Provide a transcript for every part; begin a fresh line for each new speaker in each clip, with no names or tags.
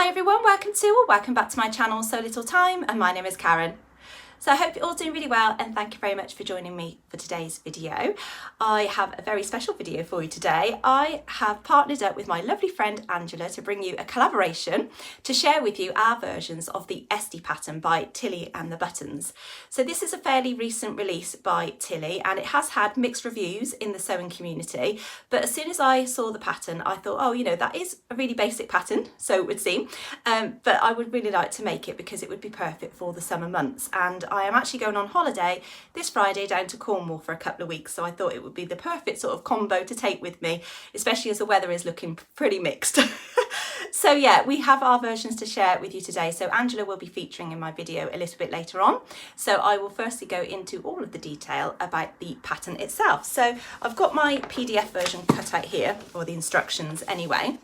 Hi everyone, welcome back to my channel So Little Time, and my name is Karen. So I hope you're all doing really well, and thank you very much for joining me for today's video. I have a very special video for you today. I have partnered up with my lovely friend Angela to bring you a collaboration to share with you our versions of the Esti pattern by Tilly and the Buttons. So this is a fairly recent release by Tilly, and it has had mixed reviews in the sewing community, but as soon as I saw the pattern I thought, oh, you know, that is a really basic pattern, so it would seem, but I would really like to make it because it would be perfect for the summer months. And I am actually going on holiday this Friday down to Cornwall for a couple of weeks, so I thought it would be the perfect sort of combo to take with me, especially as the weather is looking pretty mixed. So yeah, we have our versions to share with you today. So Angela will be featuring in my video a little bit later on. So I will firstly go into all of the detail about the pattern itself. So I've got my PDF version cut out here, or the instructions anyway.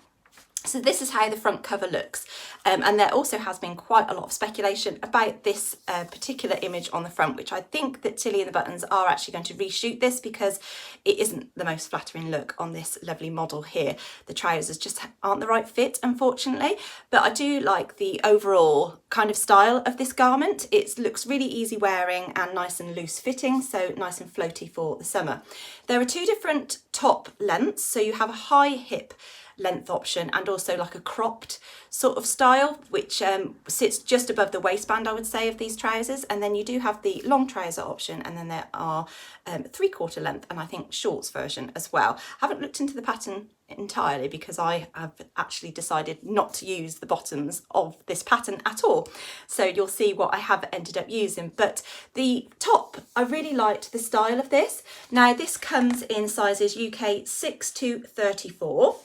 So this is how the front cover looks, and there also has been quite a lot of speculation about this particular image on the front, which I think that Tilly and the Buttons are actually going to reshoot this because it isn't the most flattering look on this lovely model here. The trousers just aren't the right fit, unfortunately, but I do like the overall kind of style of this garment. It looks really easy wearing and nice and loose fitting, so nice and floaty for the summer. There are two different top lengths, so you have a high hip length option and also like a cropped sort of style, which sits just above the waistband, I would say, of these trousers. And then you do have the long trouser option, and then there are 3/4 length and I think shorts version as well. I haven't looked into the pattern entirely because I have actually decided not to use the bottoms of this pattern at all, so you'll see what I have ended up using. But the top, I really liked the style of this. Now this comes in sizes UK 6 to 34.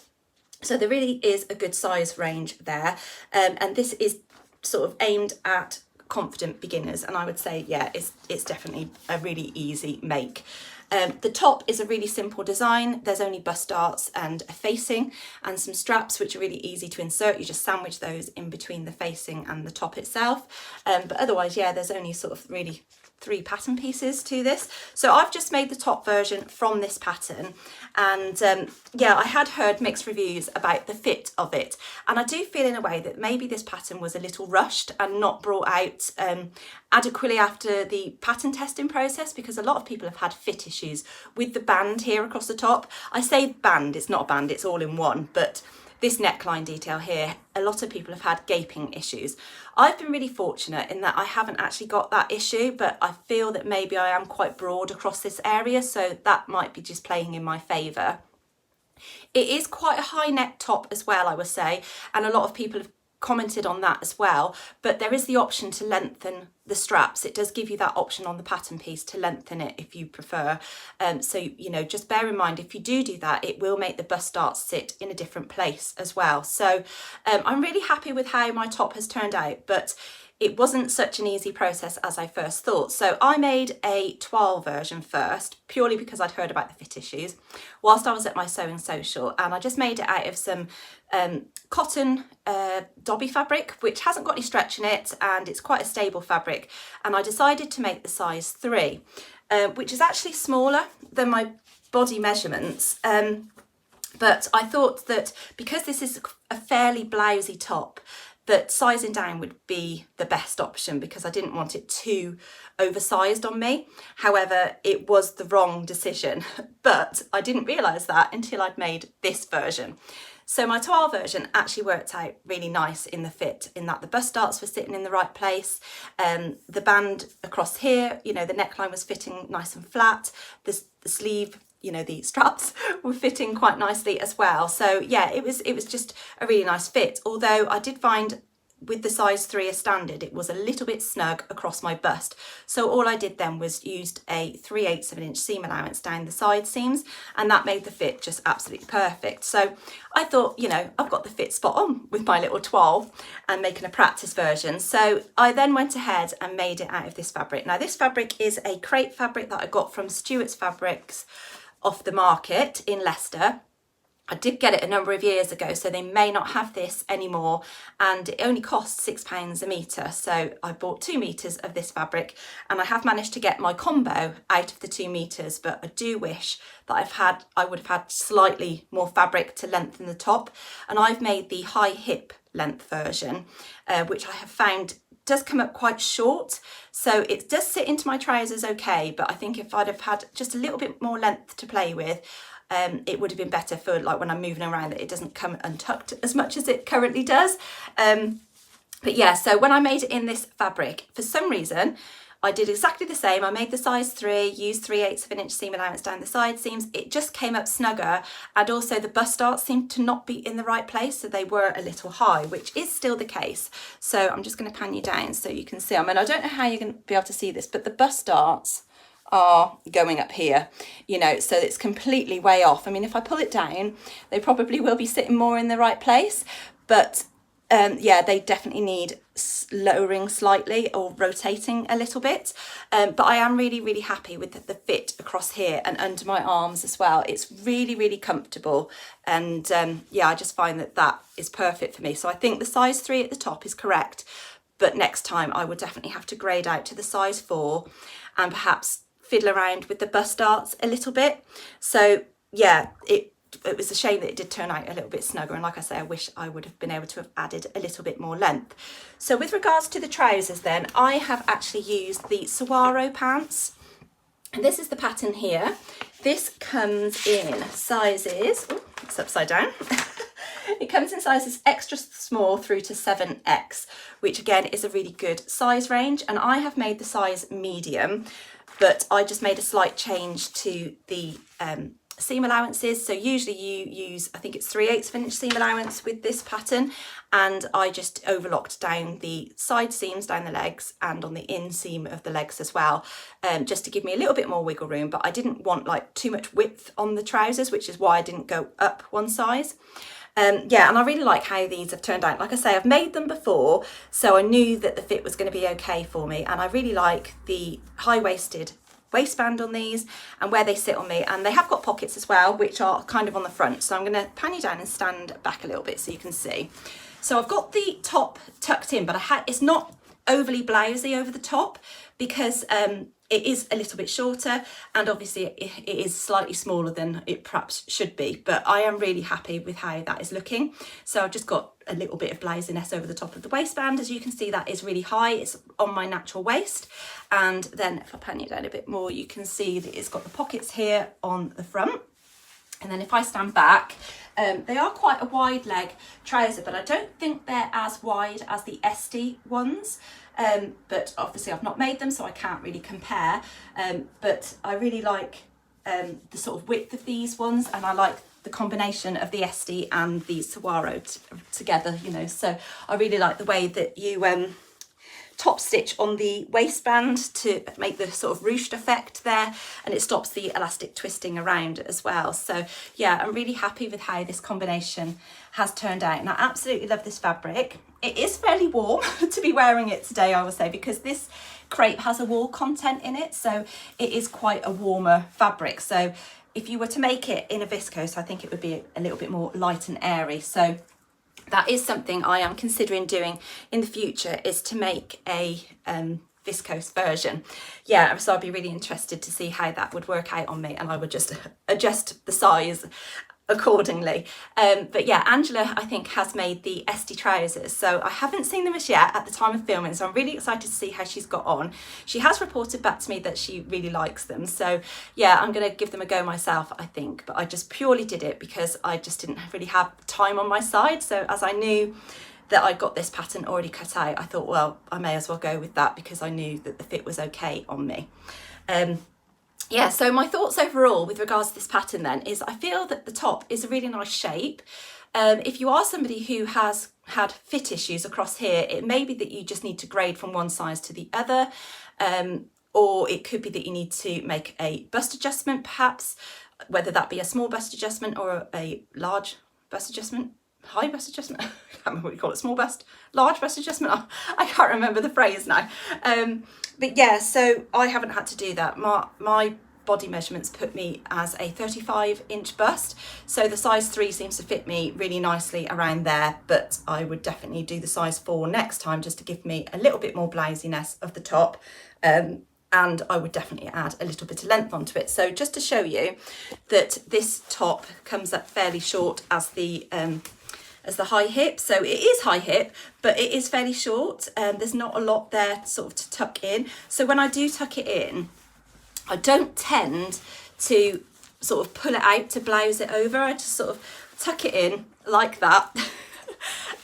So there really is a good size range there, and this is sort of aimed at confident beginners, and I would say, yeah, it's definitely a really easy make. The top is a really simple design. There's only bust darts and a facing and some straps, which are really easy to insert. You just sandwich those in between the facing and the top itself, but otherwise, yeah, there's only sort of really 3 pattern pieces to this. So I've just made the top version from this pattern, and yeah, I had heard mixed reviews about the fit of it, and I do feel in a way that maybe this pattern was a little rushed and not brought out adequately after the pattern testing process, because a lot of people have had fit issues with the band here across the top. I say band, it's not a band, it's all in one, but this neckline detail here, a lot of people have had gaping issues. I've been really fortunate in that I haven't actually got that issue, but I feel that maybe I am quite broad across this area, so that might be just playing in my favour. It is quite a high neck top as well, I would say, and a lot of people have commented on that as well, but there is the option to lengthen the straps. It does give you that option on the pattern piece to lengthen it if you prefer, so you know, just bear in mind if you do that, it will make the bust darts sit in a different place as well. So I'm really happy with how my top has turned out, but it wasn't such an easy process as I first thought. So I made a toile version first, purely because I'd heard about the fit issues whilst I was at my sewing social, and I just made it out of some cotton dobby fabric, which hasn't got any stretch in it, and it's quite a stable fabric. And I decided to make the size 3, which is actually smaller than my body measurements, but I thought that because this is a fairly blousy top, that sizing down would be the best option because I didn't want it too oversized on me. However, it was the wrong decision, but I didn't realise that until I'd made this version. So my toile version actually worked out really nice in the fit, in that the bust darts were sitting in the right place, the band across here, you know, the neckline was fitting nice and flat, the sleeve, you know, the straps were fitting quite nicely as well. So yeah, it was just a really nice fit, although I did find with the size 3 as standard, it was a little bit snug across my bust. So all I did then was used a 3/8 of an inch seam allowance down the side seams, and that made the fit just absolutely perfect. So I thought, you know, I've got the fit spot on with my little toile and making a practice version. So I then went ahead and made it out of this fabric. Now this fabric is a crepe fabric that I got from Stewart's Fabrics off the market in Leicester. I did get it a number of years ago, so they may not have this anymore, and it only costs £6 a metre. So I bought 2 metres of this fabric, and I have managed to get my combo out of the 2 metres, but I do wish that I would have had slightly more fabric to lengthen the top, and I've made the high hip length version, which I have found does come up quite short, so it does sit into my trousers okay, but I think if I'd have had just a little bit more length to play with, it would have been better for like when I'm moving around, that it doesn't come untucked as much as it currently does. But yeah, so when I made it in this fabric, for some reason I did exactly the same. I made the size 3, used 3/8 of an inch seam allowance down the side seams. It just came up snugger, and also the bust darts seemed to not be in the right place, so they were a little high, which is still the case. So I'm just going to pan you down so you can see. I mean, I don't know how you're going to be able to see this, but the bust darts are going up here, you know, so it's completely way off. I mean, if I pull it down, they probably will be sitting more in the right place, but yeah, they definitely need lowering slightly or rotating a little bit. But I am really happy with the fit across here and under my arms as well. It's really comfortable, and yeah, I just find that is perfect for me. So I think the size 3 at the top is correct, but next time I would definitely have to grade out to the size 4 and perhaps fiddle around with the bust darts a little bit. So yeah, it was a shame that it did turn out a little bit snugger, and like I say, I wish I would have been able to have added a little bit more length. So with regards to the trousers then, I have actually used the Sewcial pants, and this is the pattern here. This comes in sizes, oh, it's upside down. It comes in sizes extra small through to 7X, which again is a really good size range, and I have made the size medium, but I just made a slight change to the seam allowances. So usually you use, I think it's 3/8 of an inch seam allowance with this pattern, and I just overlocked down the side seams down the legs and on the inseam of the legs as well, just to give me a little bit more wiggle room, but I didn't want like too much width on the trousers, which is why I didn't go up one size. Yeah, and I really like how these have turned out. Like I say, I've made them before, so I knew that the fit was going to be okay for me, and I really like the high-waisted waistband on these and where they sit on me, and they have got pockets as well, which are kind of on the front. So I'm going to pan you down and stand back a little bit so you can see. So I've got the top tucked in, but it's not overly blousy over the top, because it is a little bit shorter, and obviously it is slightly smaller than it perhaps should be, but I am really happy with how that is looking. So I've just got a little bit of blousiness over the top of the waistband. As you can see, that is really high, it's on my natural waist. And then if I pan it down a bit more, you can see that it's got the pockets here on the front. And then if I stand back, they are quite a wide leg trouser, but I don't think they're as wide as the Esti ones. But obviously I've not made them, so I can't really compare. But I really like the sort of width of these ones, and I like the combination of the Esti and the Sewcial together, you know. So I really like the way that you top stitch on the waistband to make the sort of ruched effect there, and it stops the elastic twisting around as well. So yeah, I'm really happy with how this combination has turned out, and I absolutely love this fabric. It is fairly warm to be wearing it today, I would say, because this crepe has a wool content in it, so it is quite a warmer fabric. So if you were to make it in a viscose, I think it would be a little bit more light and airy. So that is something I am considering doing in the future, is to make a viscose version. Yeah, so I'd be really interested to see how that would work out on me, and I would just adjust the size accordingly. But yeah, Angela, I think, has made the Esti trousers, so I haven't seen them as yet at the time of filming, so I'm really excited to see how she's got on. She has reported back to me that she really likes them, so yeah, I'm going to give them a go myself, I think. But I just purely did it because I just didn't really have time on my side. So as I knew that I got this pattern already cut out, I thought, well, I may as well go with that, because I knew that the fit was okay on me. Yeah, so my thoughts overall with regards to this pattern then is, I feel that the top is a really nice shape. If you are somebody who has had fit issues across here, it may be that you just need to grade from one size to the other, or it could be that you need to make a bust adjustment perhaps, whether that be a small bust adjustment or a large bust adjustment. High bust adjustment, I can't remember what you call it, small bust, large bust adjustment, I can't remember the phrase now. But yeah, so I haven't had to do that. My body measurements put me as a 35-inch bust, so the size 3 seems to fit me really nicely around there, but I would definitely do the size 4 next time just to give me a little bit more blousiness of the top, and I would definitely add a little bit of length onto it. So just to show you that this top comes up fairly short as the high hip, so it is high hip, but it is fairly short, and there's not a lot there sort of to tuck in. So when I do tuck it in, I don't tend to sort of pull it out to blouse it over. I just sort of tuck it in like that.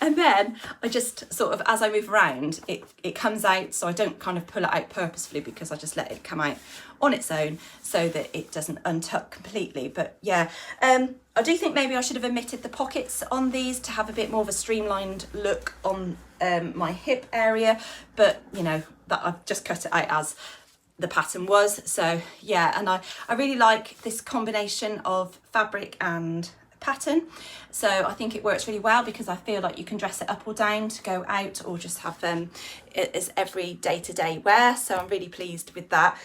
And then I just sort of, as I move around, it comes out, so I don't kind of pull it out purposefully, because I just let it come out on its own so that it doesn't untuck completely. But yeah, I do think maybe I should have omitted the pockets on these to have a bit more of a streamlined look on my hip area, but you know, that I've just cut it out as the pattern was. So yeah, and I really like this combination of fabric and pattern, so I think it works really well, because I feel like you can dress it up or down to go out, or just have it as every day-to-day wear. So I'm really pleased with that.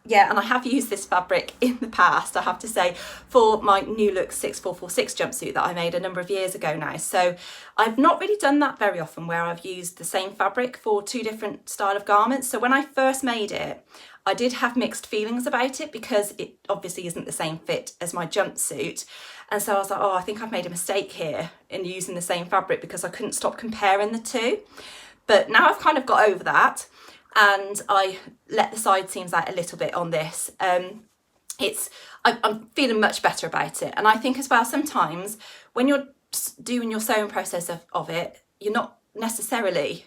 Yeah, and I have used this fabric in the past, I have to say, for my New Look 6446 jumpsuit that I made a number of years ago now. So I've not really done that very often, where I've used the same fabric for 2 different style of garments. So when I first made it, I did have mixed feelings about it, because it obviously isn't the same fit as my jumpsuit. And so I was like, oh, I think I've made a mistake here in using the same fabric, because I couldn't stop comparing the two. But now I've kind of got over that, and I let the side seams out a little bit on this. I'm feeling much better about it. And I think as well, sometimes when you're doing your sewing process of it, you're not necessarily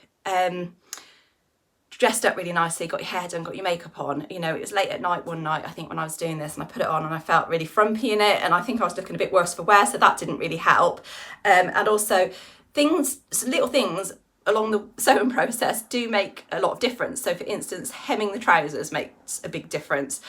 dressed up really nicely, got your hair done, got your makeup on. You know, it was late at night one night, I think, when I was doing this, and I put it on and I felt really frumpy in it, and I think I was looking a bit worse for wear, so that didn't really help. And also little things along the sewing process do make a lot of difference. So for instance, hemming the trousers makes a big difference.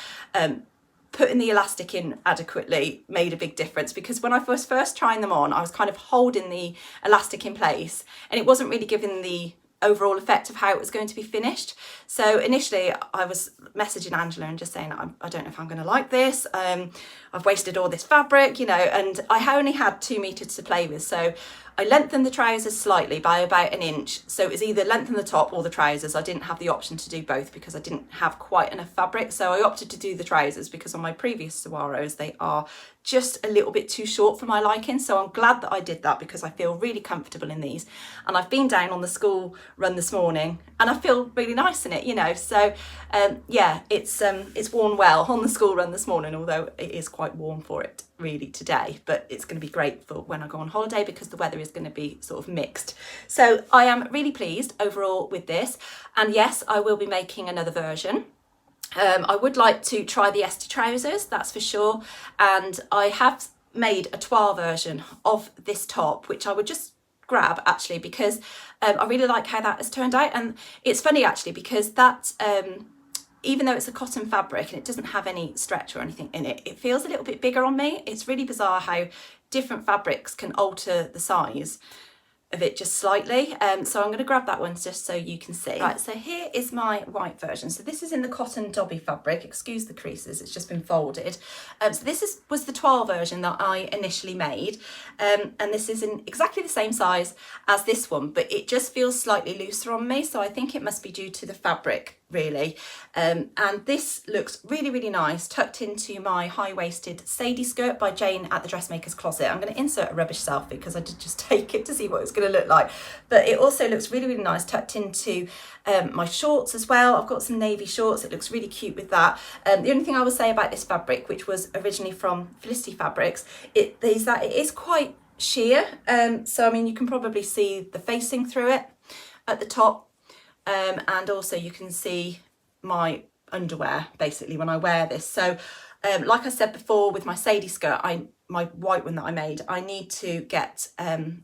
Putting the elastic in adequately made a big difference, because when I was first trying them on, I was kind of holding the elastic in place, and it wasn't really giving the overall effect of how it was going to be finished. So initially I was messaging Angela and just saying, I don't know if I'm going to like this. I've wasted all this fabric, you know, and I only had 2 meters to play with. So I lengthened the trousers slightly by about 1 inch. So it was either lengthen the top or the trousers. I didn't have the option to do both, because I didn't have quite enough fabric. So I opted to do the trousers, because on my previous Sewcials, they are just a little bit too short for my liking. So I'm glad that I did that, because I feel really comfortable in these. And I've been down on the school run this morning, and I feel really nice in it, you know. So yeah, it's worn well on the school run this morning, although it is quite warm for it really today. But it's going to be great for when I go on holiday, because the weather is going to be sort of mixed. So I am really pleased overall with this. And yes, I will be making another version. I would like to try the Esti trousers, that's for sure. And I have made a toile version of this top, which I would just grab actually, because I really like how that has turned out. And it's funny actually, because that even though it's a cotton fabric and it doesn't have any stretch or anything in it, it feels a little bit bigger on me. It's really bizarre how different fabrics can alter the size of it just slightly. So I'm going to grab that one just so you can see. Right, so here is my white version. So this is in the cotton dobby fabric. Excuse the creases, it's just been folded. So this was the toile version that I initially made. And this is in exactly the same size as this one, but it just feels slightly looser on me. So I think it must be due to the fabric, really. And this looks really, really nice, tucked into my high-waisted Sadie skirt by Jane at the Dressmakers closet. I'm going to insert a rubbish selfie because I did just take it to see what it's going to look like. But it also looks really, really nice, tucked into my shorts as well. I've got some navy shorts. It looks really cute with that. The only thing I would say about this fabric, which was originally from Felicity Fabrics, is that it is quite sheer. So, I mean, you can probably see the facing through it at the top. And also you can see my underwear basically when I wear this. So like I said before, with my Sadie skirt, my white one that I made, I need to get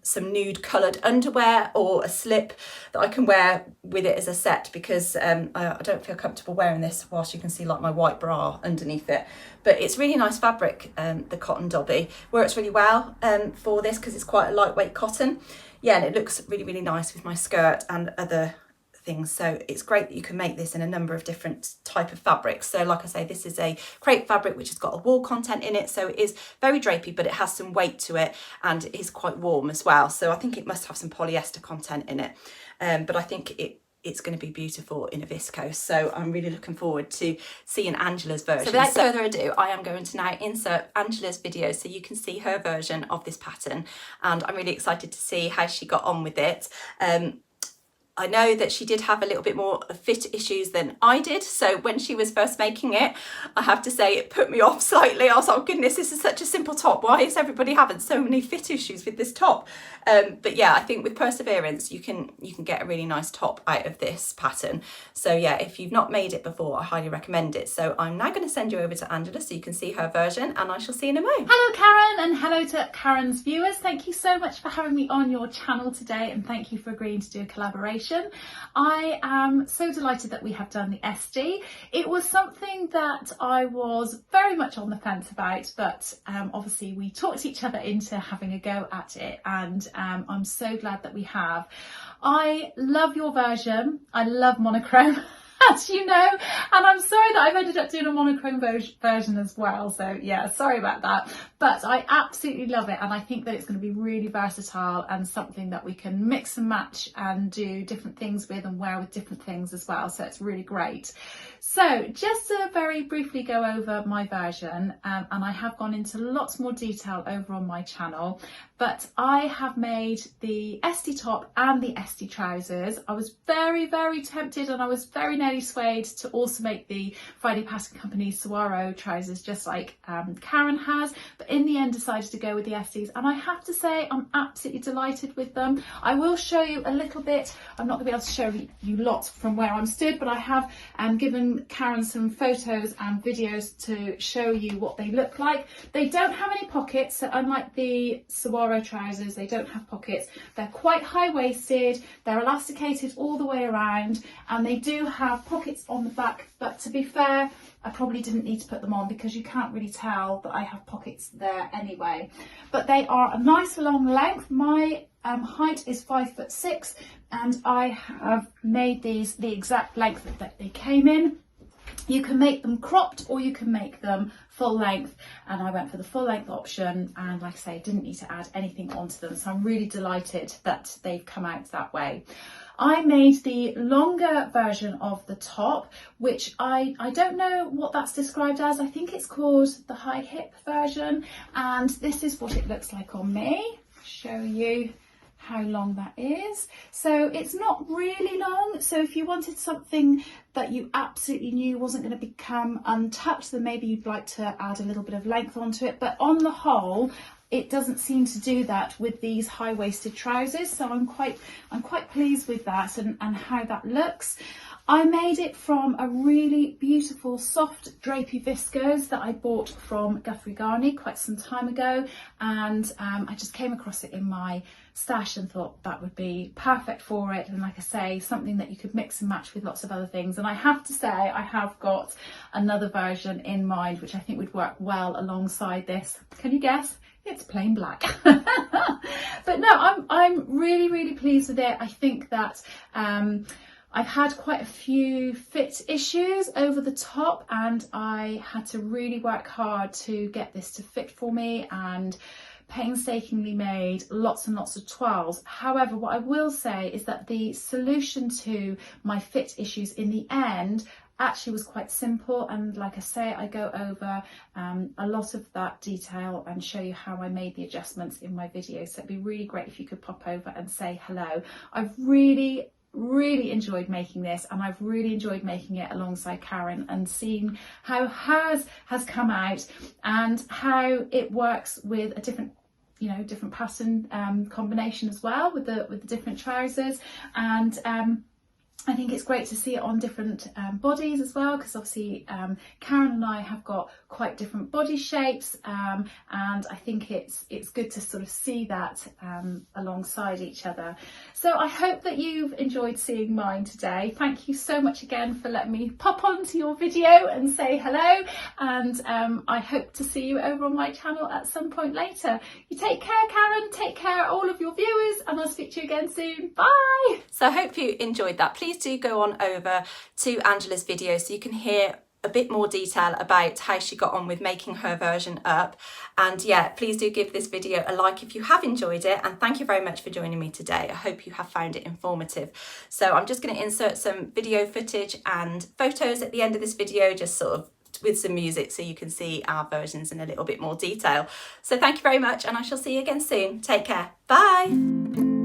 some nude coloured underwear or a slip that I can wear with it as a set, because I don't feel comfortable wearing this whilst you can see like my white bra underneath it. But it's really nice fabric, the cotton dobby. Works really well for this because it's quite a lightweight cotton. Yeah, and it looks really, really nice with my skirt and other things. So it's great that you can make this in a number of different type of fabrics. So like I say, this is a crepe fabric which has got a wool content in it, so it is very drapey, but it has some weight to it and it is quite warm as well. So I think it must have some polyester content in it, but I think it's going to be beautiful in a viscose. So I'm really looking forward to seeing Angela's version. So without further ado, I am going to now insert Angela's video so you can see her version of this pattern, and I'm really excited to see how she got on with it. I know that she did have a little bit more fit issues than I did. So when she was first making it, I have to say it put me off slightly. I was like, oh goodness, this is such a simple top. Why is everybody having so many fit issues with this top? But yeah, I think with perseverance, you can get a really nice top out of this pattern. So yeah, if you've not made it before, I highly recommend it. So I'm now going to send you over to Angela so you can see her version, and I shall see you in a moment.
Hello Karen, and hello to Karen's viewers. Thank you so much for having me on your channel today, and thank you for agreeing to do a collaboration. I am so delighted that we have done the Esti. It was something that I was very much on the fence about, but obviously we talked each other into having a go at it, and I'm so glad that we have. I love your version. I love monochrome, as you know, and I'm sorry that I've ended up doing a monochrome version as well, so yeah, sorry about that, but I absolutely love it, and I think that it's going to be really versatile and something that we can mix and match and do different things with and wear with different things as well, so it's really great. So just to very briefly go over my version, and I have gone into lots more detail over on my channel, but I have made the Esti top and the Esti trousers. I was very, very tempted, and I was very nearly swayed to also make the Friday Pattern Company Sewcial trousers just like Karen has, but in the end decided to go with the Estes, and I have to say I'm absolutely delighted with them. I will show you a little bit. I'm not going to be able to show you lots from where I'm stood, but I have given Karen some photos and videos to show you what they look like. They don't have any pockets, so unlike the Sewcial trousers, they don't have pockets. They're quite high-waisted, they're elasticated all the way around, and they do have pockets on the back, but to be fair, I probably didn't need to put them on because you can't really tell that I have pockets there anyway. But they are a nice long length. My height is 5'6", and I have made these the exact length that they came in. You can make them cropped or you can make them full length, and I went for the full length option, and like I say, didn't need to add anything onto them, so I'm really delighted that they've come out that way. I made the longer version of the top, which I don't know what that's described as. I think it's called the high hip version, and this is what it looks like on me. I'll show you how long that is. So it's not really long, so if you wanted something that you absolutely knew wasn't going to become untucked, then maybe you'd like to add a little bit of length onto it, but on the whole it doesn't seem to do that with these high-waisted trousers, so I'm quite pleased with that and how that looks. I made it from a really beautiful soft drapey viscose that I bought from Guthrie Garney quite some time ago, and I just came across it in my stash and thought that would be perfect for it, and like I say, something that you could mix and match with lots of other things. And I have to say, I have got another version in mind which I think would work well alongside this. Can you guess? It's plain black. But no, I'm really pleased with it. I think that I've had quite a few fit issues over the top, and I had to really work hard to get this to fit for me, and painstakingly made lots and lots of twirls. However, what I will say is that the solution to my fit issues in the end actually was quite simple, and like I say, I go over a lot of that detail and show you how I made the adjustments in my video, so it'd be really great if you could pop over and say hello. I've really enjoyed making this, and I've really enjoyed making it alongside Karen and seeing how hers has come out and how it works with a different pattern combination as well with the different trousers. And I think it's great to see it on different bodies as well, because obviously Karen and I have got quite different body shapes, and I think it's good to sort of see that alongside each other. So I hope that you've enjoyed seeing mine today. Thank you so much again for letting me pop onto your video and say hello, and I hope to see you over on my channel at some point later. You take care, Karen, take care all of your viewers, and I'll speak to you again soon. Bye!
So I hope you enjoyed that. Please please do go on over to Angela's video so you can hear a bit more detail about how she got on with making her version up. And yeah, please do give this video a like if you have enjoyed it, and thank you very much for joining me today. I hope you have found it informative. So I'm just going to insert some video footage and photos at the end of this video, just sort of with some music so you can see our versions in a little bit more detail. So thank you very much, and I shall see you again soon. Take care. Bye.